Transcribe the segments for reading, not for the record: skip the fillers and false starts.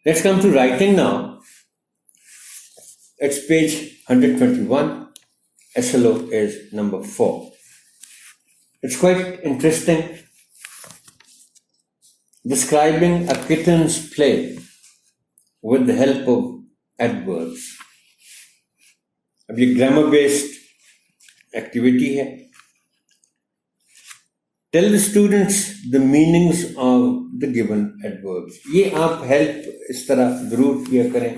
Let's come to writing now. It's page 121. SLO is number 4. It's quite interesting. Describing a kitten's play with the help of adverbs. अब ये grammar based activity है. Tell the students the meanings of the given adverbs. ये आप help इस तरह जरूर किया करें.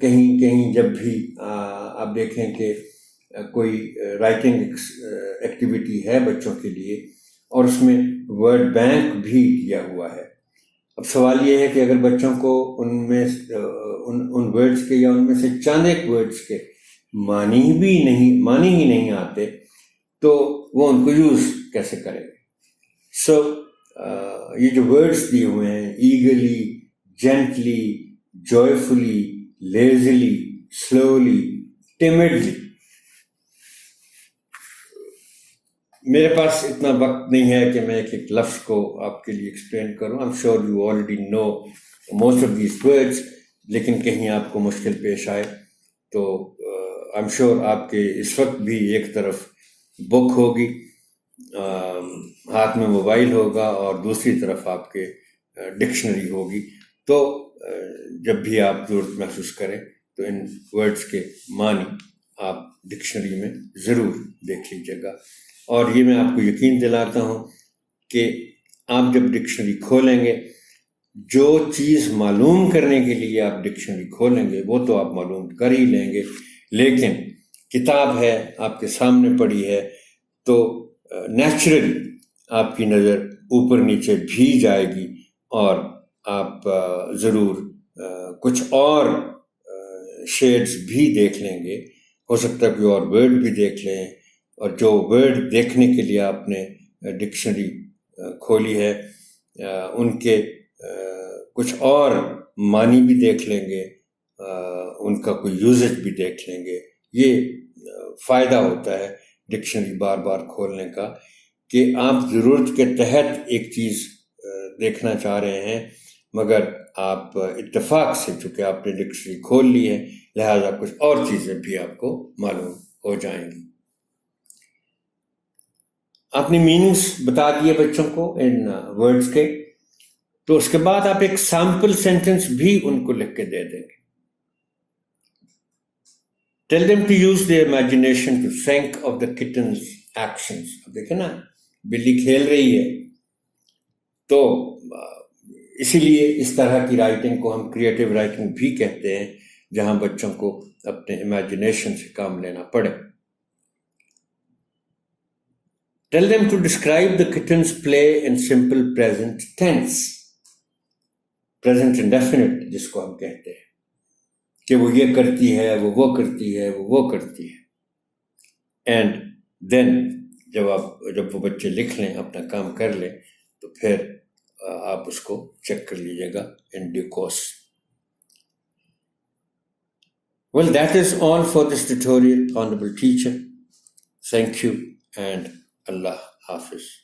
कहीं कहीं जब भी आप देखें कि कोई राइटिंग एक्टिविटी है बच्चों के लिए और उसमें वर्ड बैंक भी दिया हुआ है. अब सवाल ये है कि अगर बच्चों को उनमें उन वर्ड्स के या उनमें से चंद एक वर्ड्स के मानी ही नहीं आते तो वो उनको यूज कैसे करेंगे. सो ये जो वर्ड्स दिए हुए हैं, eagerly, gently, joyfully, लेजिली, slowly, timidly, मेरे पास इतना वक्त नहीं है कि मैं एक एक लफ्ज़ को आपके लिए एक्सप्लेन करूं. I am sure you already know most of these words, लेकिन कहीं आपको मुश्किल पेश आए तो आई एम श्योर आपके इस वक्त भी एक तरफ बुक होगी, हाथ में मोबाइल होगा और दूसरी तरफ आपके डिक्शनरी होगी. तो जब भी आप ज़रूरत महसूस करें तो इन वर्ड्स के मानी आप डिक्शनरी में ज़रूर देख लीजिएगा. और ये मैं आपको यकीन दिलाता हूँ कि आप जब डिक्शनरी खोलेंगे, जो चीज़ मालूम करने के लिए आप डिक्शनरी खोलेंगे वो तो आप मालूम कर ही लेंगे, लेकिन किताब है आपके सामने पड़ी है तो नेचुरली आपकी नज़र ऊपर नीचे भी जाएगी और आप ज़रूर कुछ और शेड्स भी देख लेंगे. हो सकता है कोई और वर्ड भी देख लें, और जो वर्ड देखने के लिए आपने डिक्शनरी खोली है उनके कुछ और मानी भी देख लेंगे, उनका कोई यूजेज भी देख लेंगे. ये फ़ायदा होता है डिक्शनरी बार बार खोलने का कि आप ज़रूरत के तहत एक चीज़ देखना चाह रहे हैं, मगर आप इत्तेफाक से चूँकि आपने डिक्शनरी खोल ली है लिहाजा कुछ और चीज़ें भी आपको मालूम हो जाएंगी. आपने मीनिंग्स बता दिए बच्चों को इन वर्ड्स के, तो उसके बाद आप एक सैम्पल सेंटेंस भी उनको लिख के दे देंगे. Tell them to use their imagination to think of the kitten's actions. अब देखें ना, बिल्ली खेल रही है, तो इसीलिए इस तरह की राइटिंग को हम क्रिएटिव राइटिंग भी कहते हैं, जहां बच्चों को अपने इमेजिनेशन से काम लेना पड़े. Tell them to describe the kitten's play in simple present tense. Present indefinite जिसको हम कहते हैं कि वो ये करती है, वो करती है, वो करती है. And then जब वो बच्चे लिख लें, अपना काम कर लें, तो फिर आप उसको चेक कर लीजिएगा in due course. Well, that is all for this tutorial, honorable teacher. Thank you and Allah Hafiz.